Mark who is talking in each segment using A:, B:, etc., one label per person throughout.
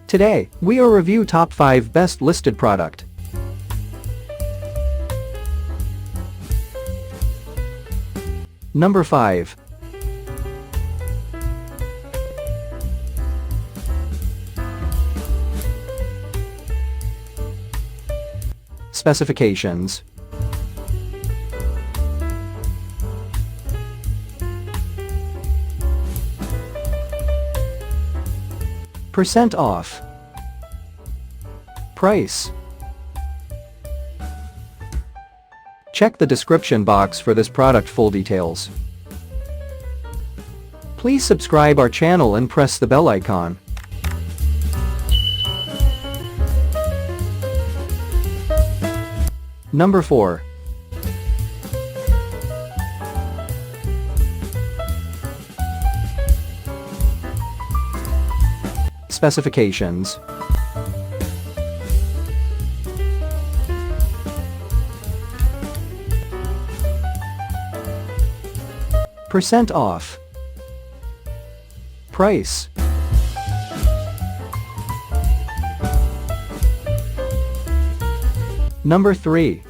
A: Today, we will review top 5 best listed product. Number 5. Specifications. Percent off. Price. Check the description box for this product full details. Please subscribe our channel and press the bell icon. Number 4. Specifications. Percent off. Price. Number 3.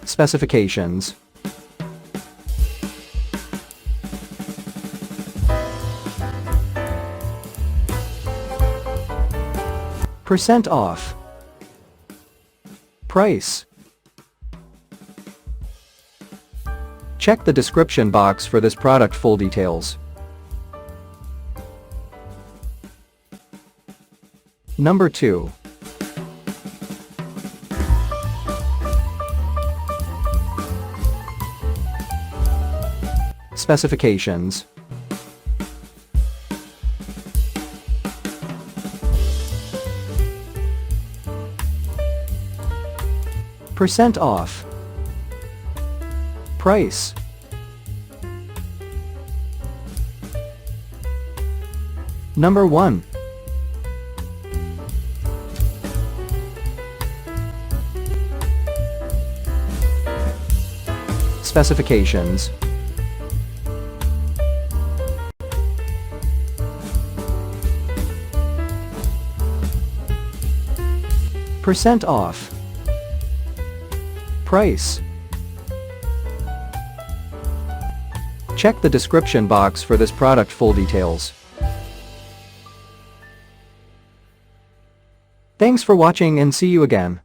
A: Specifications. Percent off. Price. Check the description box for this product full details. Number 2. Specifications. Percent off. Price. Number 1. Specifications. Percent off. Price. Check the description box for this product full details. Thanks for watching and see you again.